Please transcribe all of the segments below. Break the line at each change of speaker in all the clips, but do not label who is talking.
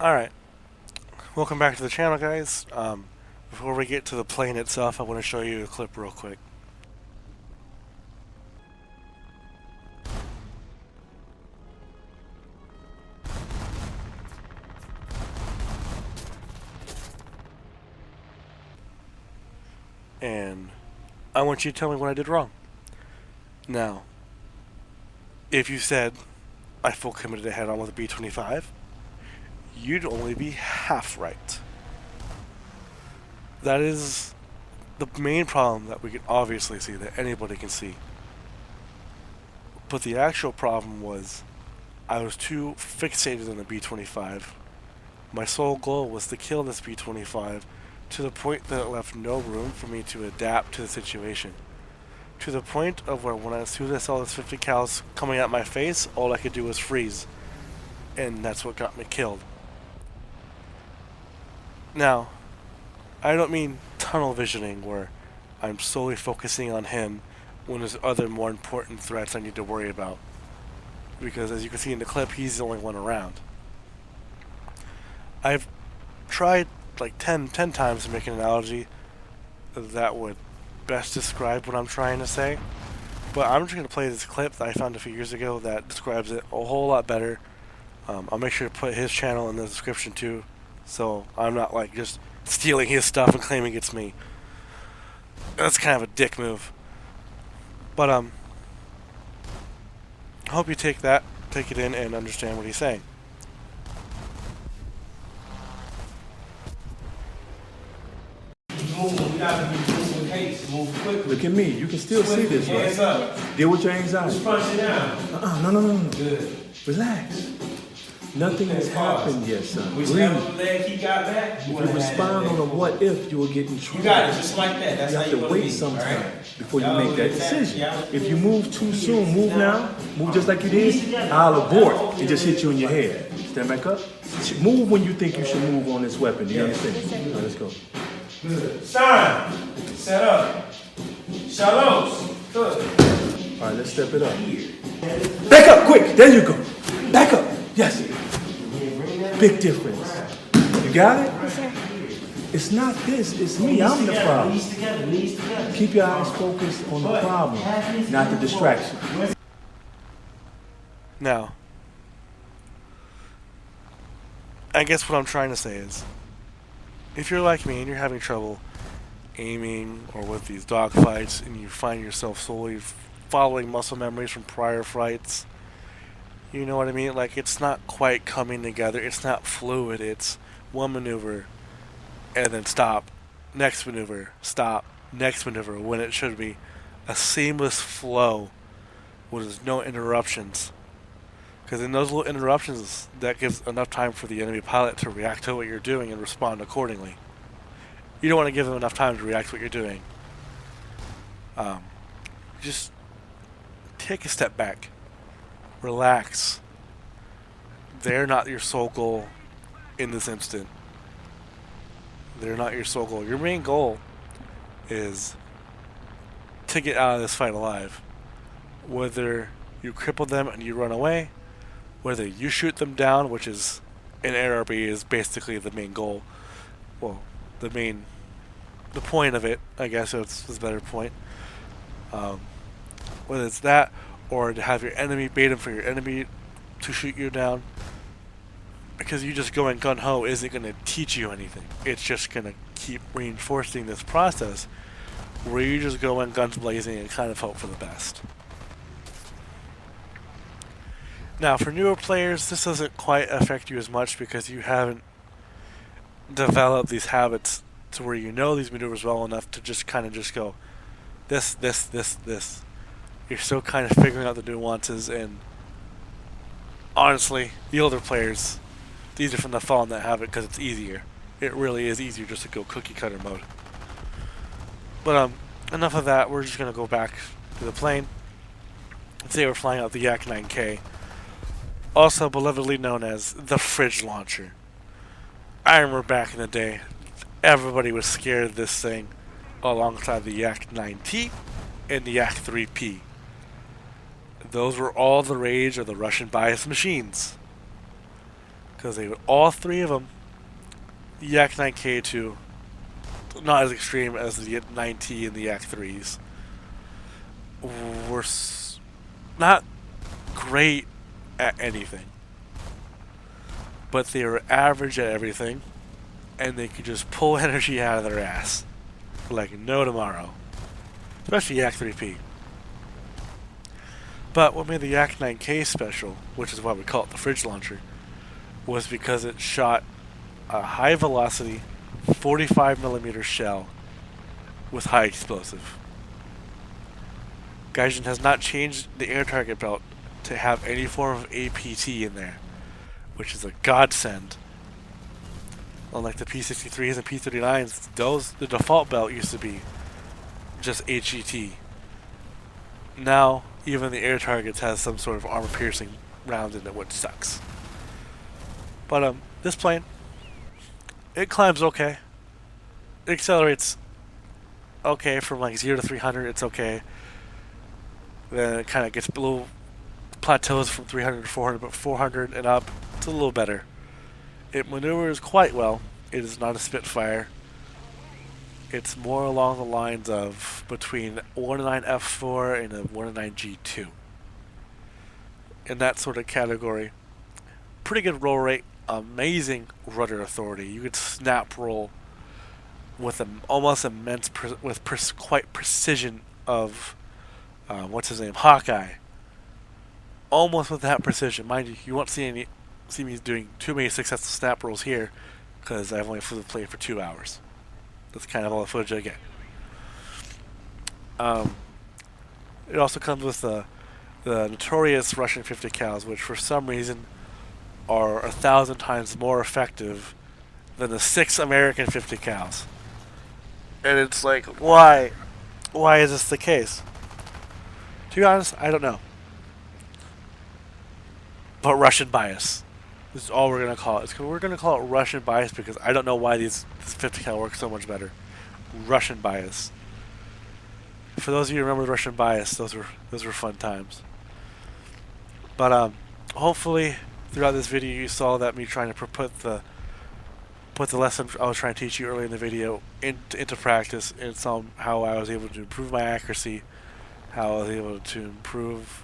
Alright, welcome back to the channel, guys. Before we get to the plane itself, I want to show you a clip real quick. And I want you to tell me what I did wrong. Now, if you said I full committed head on with a B-25, you'd only be half right. That is the main problem that we can obviously see, that anybody can see. But the actual problem was I was too fixated on the B-25. My sole goal was to kill this B-25 to the point that it left no room for me to adapt to the situation. To the point of where as soon as I saw this 50 cals coming at my face, all I could do was freeze. And that's what got me killed. Now, I don't mean tunnel visioning where I'm solely focusing on him when there's other more important threats I need to worry about. Because as you can see in the clip, he's the only one around. I've tried like 10 times to make an analogy that would best describe what I'm trying to say. But I'm just going to play this clip that I found a few years ago that describes it a whole lot better. I'll make sure to put his channel in the description too, so I'm not like just stealing his stuff and claiming it's me. That's kind of a dick move. But I hope you take it in and understand what he's saying.
Look at me. You can still see this, right?
Hands up.
Deal with your anxiety.
Just punch it down.
No.
Good.
Relax. Nothing has happened yet, son.
Whichever
Breathe.
leg he got back,
If you respond on a what if, you will get in trouble.
You got it, just like that. That's
You
how
have
you
to
want
wait
be,
some time
right?
before you
Y'all
make that
get that.
decision.
Y'all
If you move too soon, move now, move just like you did, I'll abort. It just hit you in your head. Stand back up. Move when you think you should move on this weapon. Do you understand? All right, let's go.
Good. Shine. Set up. Shallows. Good.
All right, let's step it up. Back up, quick. There you go. Back up. Yes. Big difference. You got it?
Yes, sir.
It's not this. It's me. I'm the problem.
Knees together. Knees together.
Keep your eyes focused on the problem, not the distraction.
Now, I guess what I'm trying to say is, if you're like me and you're having trouble aiming or with these dogfights and you find yourself solely following muscle memories from prior fights, you know what I mean? Like, it's not quite coming together. It's not fluid. It's one maneuver and then stop. Next maneuver, stop. Next maneuver, when it should be a seamless flow with no interruptions. Because in those little interruptions, that gives enough time for the enemy pilot to react to what you're doing and respond accordingly. You don't want to give them enough time to react to what you're doing. Just take a step back. Relax. They're not your sole goal in this instant. They're not your sole goal. Your main goal is to get out of this fight alive. Whether you cripple them and you run away, whether you shoot them down, which is in ARB is basically the main goal. Well, the point of it, I guess it's a better point. Whether it's that or to have your enemy bait him for your enemy to shoot you down. Because you just going gun-ho isn't going to teach you anything. It's just going to keep reinforcing this process where you just go in guns blazing and kind of hope for the best. Now, for newer players, this doesn't quite affect you as much because you haven't developed these habits to where you know these maneuvers well enough to just kind of just go this. You're still kind of figuring out the nuances, and honestly, the older players, it's easier for them to fall in that habit because it's easier. It really is easier just to go cookie cutter mode. But enough of that. We're just gonna go back to the plane. Today we're flying out the Yak-9K, also belovedly known as the fridge launcher. I remember back in the day, everybody was scared of this thing, alongside the Yak-9T and the Yak-3P. Those were all the rage of the Russian bias machines. because all three of them, Yak-9K to not as extreme as the 9T and the Yak-3s, were not great at anything, but they were average at everything, and they could just pull energy out of their ass like no tomorrow, especially Yak-3P. But what made the Yak-9K special, which is why we call it the fridge launcher, was because it shot a high velocity 45mm shell with high explosive. Gaijin has not changed the air target belt to have any form of APT in there, which is a godsend. Unlike the P63s and P39s, the default belt used to be just HET. Now, even the air targets has some sort of armor-piercing round in it, which sucks. But this plane, it climbs okay. It accelerates okay from like 0 to 300. It's okay. Then it kind of gets below plateaus from 300 to 400, but 400 and up, it's a little better. It maneuvers quite well. It is not a Spitfire. It's more along the lines of between 109F4 and a 109G2. In that sort of category, pretty good roll rate, amazing rudder authority. You could snap roll with an almost immense, quite precision of what's his name, Hawkeye. Almost with that precision, mind you. You won't see me doing too many successful snap rolls here because I've only flew the plane for 2 hours. That's kind of all the footage I get. It also comes with the notorious Russian 50 cals, which for some reason are 1,000 times more effective than the 6 American 50 cals. And it's like, why? Why is this the case? To be honest, I don't know. But Russian bias is all we're going to call it. We're going to call it Russian bias because I don't know why this 50 cal works so much better. Russian bias. For those of you who remember Russian bias, those were fun times. But hopefully throughout this video you saw that me trying to put the lesson I was trying to teach you earlier in the video into practice, and saw how I was able to improve my accuracy, how I was able to improve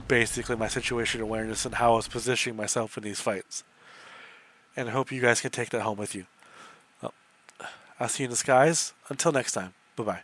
basically my situation awareness, and how I was positioning myself in these fights. And I hope you guys can take that home with you. Well, I'll see you in the skies. Until next time. Bye-bye.